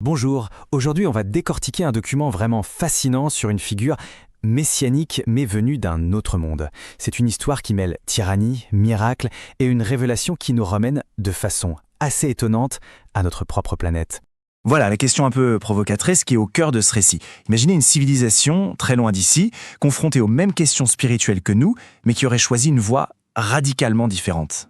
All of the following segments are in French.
Bonjour, aujourd'hui on va décortiquer un document vraiment fascinant sur une figure messianique mais venue d'un autre monde. C'est une histoire qui mêle tyrannie, miracle et une révélation qui nous ramène de façon assez étonnante à notre propre planète. Voilà la question un peu provocatrice qui est au cœur de ce récit. Imaginez une civilisation très loin d'ici, confrontée aux mêmes questions spirituelles que nous, mais qui aurait choisi une voie radicalement différente.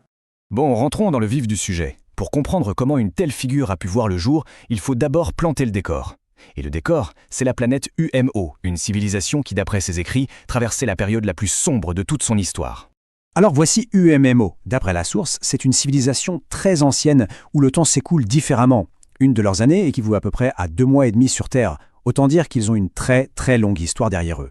Bon, rentrons dans le vif du sujet. Pour comprendre comment une telle figure a pu voir le jour, il faut d'abord planter le décor. Et le décor, c'est la planète UMO, une civilisation qui, d'après ses écrits, traversait la période la plus sombre de toute son histoire. Alors voici UMMO. D'après la source, c'est une civilisation très ancienne où le temps s'écoule différemment. Une de leurs années équivaut à peu près à 2 mois et demi sur Terre. Autant dire qu'ils ont une très très longue histoire derrière eux.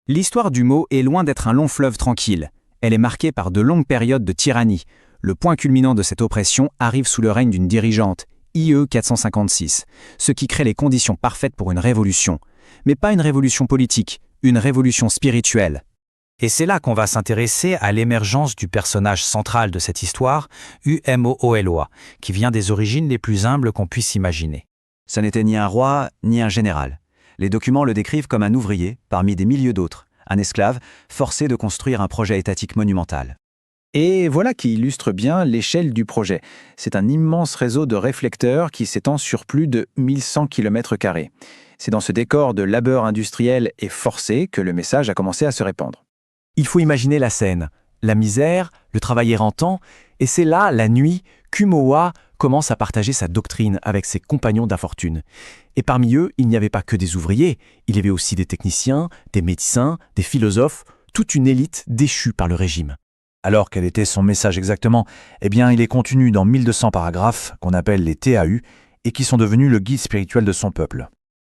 L'histoire du mot est loin d'être un long fleuve tranquille. Elle est marquée par de longues périodes de tyrannie. Le point culminant de cette oppression arrive sous le règne d'une dirigeante, IE 456, ce qui crée les conditions parfaites pour une révolution. Mais pas une révolution politique, une révolution spirituelle. Et c'est là qu'on va s'intéresser à l'émergence du personnage central de cette histoire, UMOOLOA, qui vient des origines les plus humbles qu'on puisse imaginer. Ça n'était ni un roi, ni un général. Les documents le décrivent comme un ouvrier, parmi des milliers d'autres, un esclave, forcé de construire un projet étatique monumental. Et voilà qui illustre bien l'échelle du projet. C'est un immense réseau de réflecteurs qui s'étend sur plus de 1100 km². C'est dans ce décor de labeur industriel et forcé que le message a commencé à se répandre. Il faut imaginer la scène, la misère, le travail éreintant, et c'est là, la nuit, qu'Umoa commence à partager sa doctrine avec ses compagnons d'infortune. Et parmi eux, il n'y avait pas que des ouvriers, il y avait aussi des techniciens, des médecins, des philosophes, toute une élite déchue par le régime. Alors quel était son message exactement? Eh bien, il est contenu dans 1200 paragraphes qu'on appelle les TAU et qui sont devenus le guide spirituel de son peuple.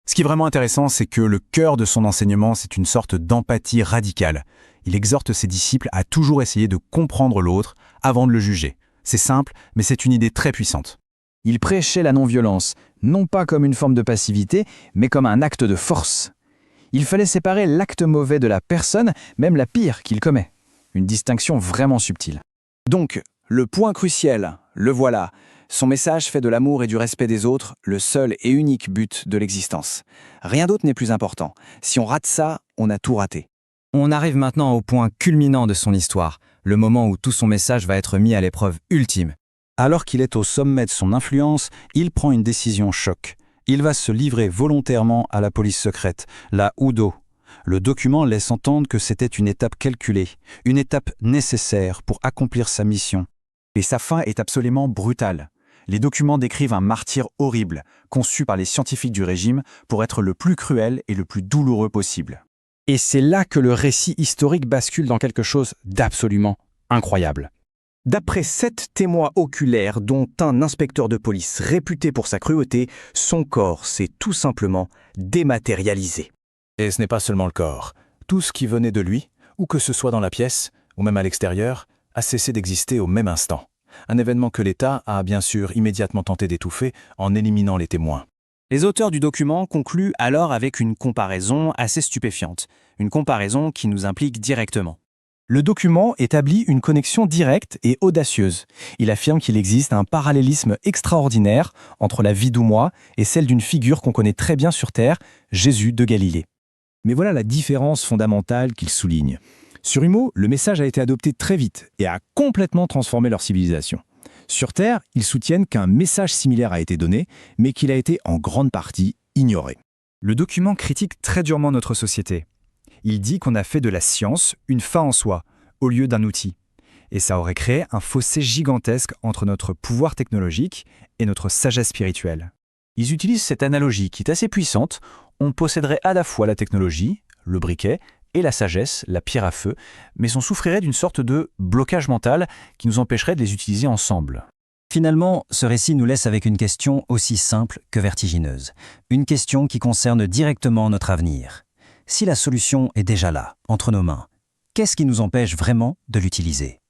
Ce qui est vraiment intéressant, c'est que le cœur de son enseignement, c'est une sorte d'empathie radicale. Il exhorte ses disciples à toujours essayer de comprendre l'autre avant de le juger. C'est simple, mais c'est une idée très puissante. Il prêchait la non-violence, non pas comme une forme de passivité, mais comme un acte de force. Il fallait séparer l'acte mauvais de la personne, même la pire qu'il commet. Une distinction vraiment subtile. Donc, le point crucial, le voilà. Son message fait de l'amour et du respect des autres le seul et unique but de l'existence. Rien d'autre n'est plus important. Si on rate ça, on a tout raté. On arrive maintenant au point culminant de son histoire, le moment où tout son message va être mis à l'épreuve ultime. Alors qu'il est au sommet de son influence, il prend une décision choc. Il va se livrer volontairement à la police secrète, la Udo. Le document laisse entendre que c'était une étape calculée, une étape nécessaire pour accomplir sa mission. Et sa fin est absolument brutale. Les documents décrivent un martyre horrible, conçu par les scientifiques du régime pour être le plus cruel et le plus douloureux possible. Et c'est là que le récit historique bascule dans quelque chose d'absolument incroyable. D'après 7 témoins oculaires, dont un inspecteur de police réputé pour sa cruauté, son corps s'est tout simplement dématérialisé. Et ce n'est pas seulement le corps. Tout ce qui venait de lui, ou que ce soit dans la pièce, ou même à l'extérieur, a cessé d'exister au même instant. Un événement que l'État a bien sûr immédiatement tenté d'étouffer en éliminant les témoins. Les auteurs du document concluent alors avec une comparaison assez stupéfiante, une comparaison qui nous implique directement. Le document établit une connexion directe et audacieuse. Il affirme qu'il existe un parallélisme extraordinaire entre la vie d'Oumoa et celle d'une figure qu'on connaît très bien sur Terre, Jésus de Galilée. Mais voilà la différence fondamentale qu'il souligne. Sur Humo, le message a été adopté très vite et a complètement transformé leur civilisation. Sur Terre, ils soutiennent qu'un message similaire a été donné, mais qu'il a été en grande partie ignoré. Le document critique très durement notre société. Il dit qu'on a fait de la science une fin en soi, au lieu d'un outil. Et ça aurait créé un fossé gigantesque entre notre pouvoir technologique et notre sagesse spirituelle. Ils utilisent cette analogie qui est assez puissante. On posséderait à la fois la technologie, le briquet, et la sagesse, la pierre à feu, mais on souffrirait d'une sorte de blocage mental qui nous empêcherait de les utiliser ensemble. Finalement, ce récit nous laisse avec une question aussi simple que vertigineuse. Une question qui concerne directement notre avenir. Si la solution est déjà là, entre nos mains, qu'est-ce qui nous empêche vraiment de l'utiliser ?